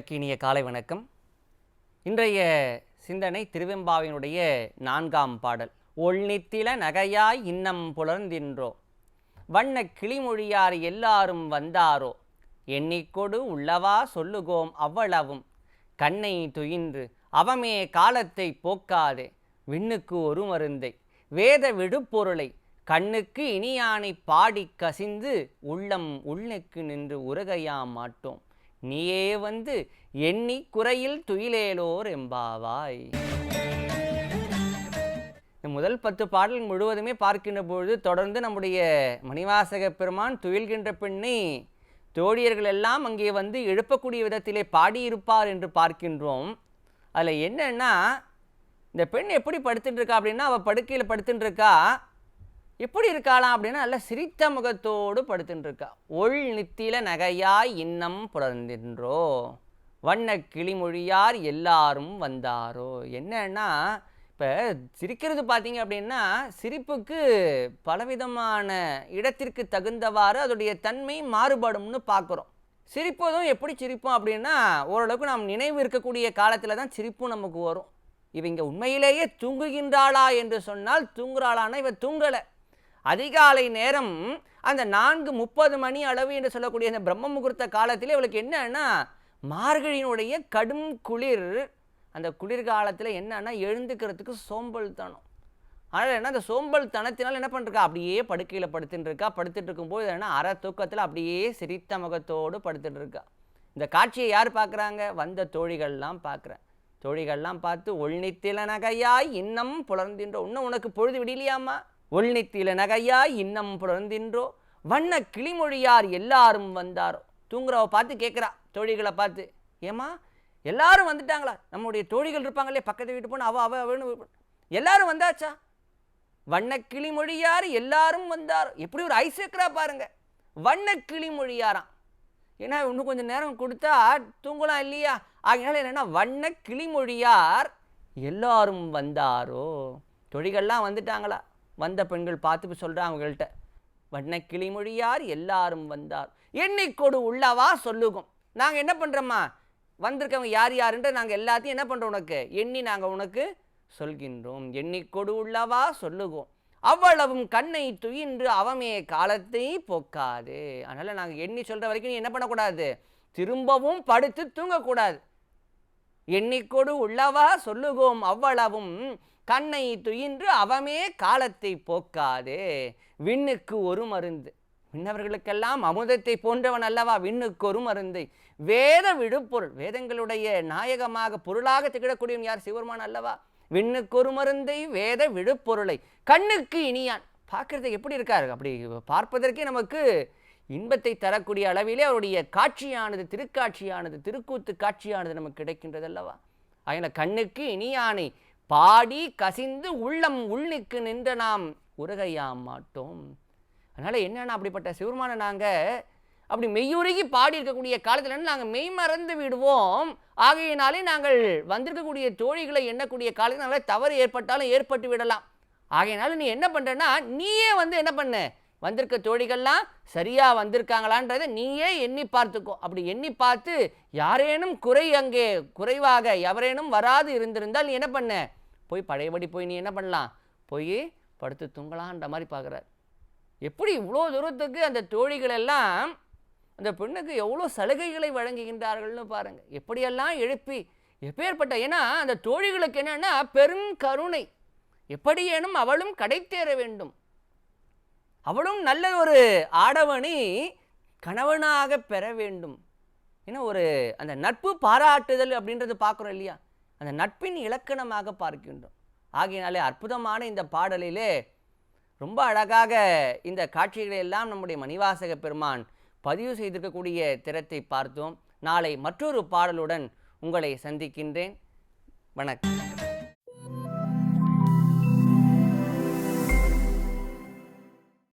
நேயர்களுக்கு இனிய காலை வணக்கம். இன்றைய சிந்தனை திருவெம்பாவினுடைய 4ஆம் பாடல். ஒள்நித்தில நகையாய் இன்னம் புலர்ந்தின்றோ, வண்ண கிளிமொழியார் எல்லாரும் வந்தாரோ, எண்ணிக்கொடு உள்ளவா சொல்லுகோம் அவ்வளவும், கண்ணை துயின்று அவமே காலத்தை போக்காதே, விண்ணுக்கு ஒரு மருந்தை வேத விடுப்பொருளை, கண்ணுக்கு இனியானை பாடி கசிந்து உள்ளம் உள்நெக்கு நின்று உருகையாம் மாட்டோம், நீயே வந்து எண்ணி குறையில் துயிலேலோர் எம்பாவாய். முதல் 10 பாடல் முழுவதுமே பார்க்கின்ற பொழுது தொடர்ந்து நம்முடைய மணிவாசக பெருமான் துயில்கின்ற பெண்ணை தோழியர்கள் எல்லாம் அங்கே வந்து எழுப்பக்கூடிய விதத்திலே பாடியிருப்பார் என்று பார்க்கின்றோம். அதில் என்னன்னா, இந்த பெண் எப்படி படுத்துட்டு இருக்கா அப்படின்னா, அவள் படுக்கையில் படுத்துட்டு இருக்கா. எப்படி இருக்காளாம் அப்படின்னா, நல்ல சிரித்த முகத்தோடு படுத்துட்டு இருக்கா. ஒள் நித்தில நகையாய் இன்னம் புலர்ந்தின்றோ, வண்ண கிளிமொழியார் எல்லாரும் வந்தாரோ. என்னன்னா, இப்போ சிரிக்கிறது பார்த்தீங்க அப்படின்னா, சிரிப்புக்கு பலவிதமான இடத்திற்கு தகுந்தவாறு அதோடைய தன்மை மாறுபடும்னு பார்க்குறோம். சிரிப்பதும் எப்படி சிரிப்போம் அப்படின்னா, ஓரளவுக்கு நாம் நினைவு இருக்கக்கூடிய காலத்தில் தான் சிரிப்பும் நமக்கு வரும். இவங்க உண்மையிலேயே தூங்குகின்றாளா என்று சொன்னால் தூங்குறாளான்னா இவ தூங்கலை. அதிகாலை நேரம் அந்த 4:30 மணி அளவு என்று சொல்லக்கூடிய அந்த பிரம்ம முகூர்த்த காலத்தில் இவளுக்கு என்னன்னா, மார்கழியினுடைய கடும் குளிர். அந்த குளிர்காலத்தில் என்னன்னா எழுந்துக்கிறதுக்கு சோம்பல் தனம். அதனால் என்ன, அந்த சோம்பல் தனத்தினால் என்ன பண்ணிருக்கா, அப்படியே படுக்கையில் படுத்துட்டு இருக்கா. படுத்துட்டு இருக்கும்போது என்ன, அரை தூக்கத்தில் அப்படியே சிரித்த முகத்தோடு படுத்துட்டு இருக்கா. இந்த காட்சியை யார் பார்க்குறாங்க? வந்த தோழிகள்லாம் பார்க்குறேன். தோழிகள்லாம் பார்த்து, ஒள்நித்தில நகையாய் இன்னம் புலர்ந்தின்றோ, இன்னும் உனக்கு பொழுது விடலையாமா, ஒள்நித்தில நகையாய் இன்னம் புலர்ந்தின்றோ, வண்ண கிளிமொழியார் எல்லாரும் வந்தாரோ. தூங்குறவ பார்த்து கேட்குறா, தோழிகளை பார்த்து, ஏமா எல்லாரும் வந்துட்டாங்களா? நம்முடைய தோழிகள் இருப்பாங்களே, பக்கத்து வீட்டு போன அவன்னு எல்லாரும் வந்தாச்சா? வண்ண கிளிமொழியார் எல்லாரும் வந்தாரோ. எப்படி ஒரு ஐஸ் வைக்கிறா பாருங்க. வண்ண கிளிமொழியாராம். ஏன்னா இன்னும் கொஞ்சம் நேரம் கொடுத்தா தூங்கலாம் இல்லையா? ஆகினால என்னன்னா, வண்ண கிளிமொழியார் எல்லாரும் வந்தாரோ. தொழிகள்லாம் வந்துட்டாங்களா? வந்த பெண்கள் பார்த்து சொல்கிறாங்க அவங்கள்ட்ட, வண்ண கிளிமொழியார் எல்லாரும் வந்தார், எண்ணிக்கொடு உள்ளவா சொல்லுவோம். நாங்கள் என்ன பண்ணுறோம்மா, வந்திருக்கவங்க யார் யாருன்ற நாங்கள் எல்லாத்தையும் என்ன பண்ணுறோம், உனக்கு எண்ணி நாங்கள் உனக்கு சொல்கின்றோம். எண்ணிக்கொடு உள்ளவா சொல்லுவோம், அவ்வளவும் கண்ணை துயின்று அவமே காலத்தை போக்காது. அதனால் நாங்கள் எண்ணி சொல்கிற வரைக்கும் நீ என்ன பண்ணக்கூடாது, திரும்பவும் படுத்து தூங்கக்கூடாது. எண்ணிக்கொடு உள்ளவா சொல்லுவோம், அவ்வளவும் கண்ணை துயின்று அவமே காலத்தை போக்காது. விண்ணுக்கு ஒரு மருந்து, விண்ணவர்களுக்கெல்லாம் அமுதத்தை போன்றவன் அல்லவா, விண்ணுக்கு ஒரு மருந்தை வேத விடுப்பொருள், வேதங்களுடைய நாயகமாக பொருளாக திகழக்கூடியவன் யார்? சிவருமான் அல்லவா. விண்ணுக்கு ஒரு மருந்தை வேத விடுப்பொருளை, கண்ணுக்கு இனியான். பார்க்கறதுக்கு எப்படி இருக்காரு, அப்படி பார்ப்பதற்கே நமக்கு இன்பத்தை தரக்கூடிய அளவிலே அவருடைய காட்சியானது, திருக்காட்சியானது, திருக்கூத்து காட்சியானது நமக்கு கிடைக்கின்றது அல்லவா. அதனால் கண்ணுக்கு இனியானை பாடி கசிந்து உள்ளம் உள்நிக்கு நின்ற நாம் உருகையாம் மாட்டோம். அதனால் என்னென்னா, அப்படிப்பட்ட சிவருமானை நாங்கள் அப்படி மெய்யுருகி பாடி இருக்கக்கூடிய காலத்தில் நாங்கள் மெய் மறந்து விடுவோம். ஆகையினாலே நாங்கள் வந்திருக்கக்கூடிய தோழிகளை எண்ணக்கூடிய காலத்தில் நாங்கள் தவறு ஏற்பட்டாலும் ஏற்பட்டு விடலாம். ஆகையினால நீ என்ன பண்ணுறன்னா, நீயே வந்து என்ன பண்ண, வந்திருக்க தோழிகள்லாம் சரியாக வந்திருக்காங்களான்றதை நீயே எண்ணி பார்த்துக்கோ. அப்படி எண்ணி பார்த்து யாரேனும் குறை அங்கே குறைவாக எவரேனும் வராது இருந்திருந்தால் நீ என்ன பண்ண, போய் பழையபடி போய் நீ என்ன பண்ணலாம், போய் படுத்து தூங்கலான்ற மாதிரி பார்க்குறார். எப்படி இவ்வளோ தூரத்துக்கு அந்த தோழிகள் எல்லாம் அந்த பெண்ணுக்கு எவ்வளோ சலுகைகளை வழங்குகின்றார்கள்னு பாருங்கள். எப்படியெல்லாம் எழுப்பி எப்பேற்பட்ட, ஏன்னா அந்த தோழிகளுக்கு என்னென்னா பெரும் கருணை. எப்படியேனும் அவளும் கடைத்தேற வேண்டும், அவளும் நல்ல ஒரு ஆடவனை கணவனாக பெற வேண்டும். ஏன்னா ஒரு அந்த நட்பு பாராட்டுதல் அப்படின்றது பார்க்குறோம் இல்லையா, அந்த நட்பின் இலக்கணமாக பார்க்கின்றோம். ஆகையினாலே அற்புதமான இந்த பாடலிலே ரொம்ப அழகாக இந்த காட்சிகளை எல்லாம் நம்முடைய மணிவாசக பெருமான் பதிவு செய்திருக்கக்கூடிய திறத்தை பார்த்தோம். நாளை மற்றொரு பாடலுடன் உங்களை சந்திக்கின்றேன். வணக்கம்.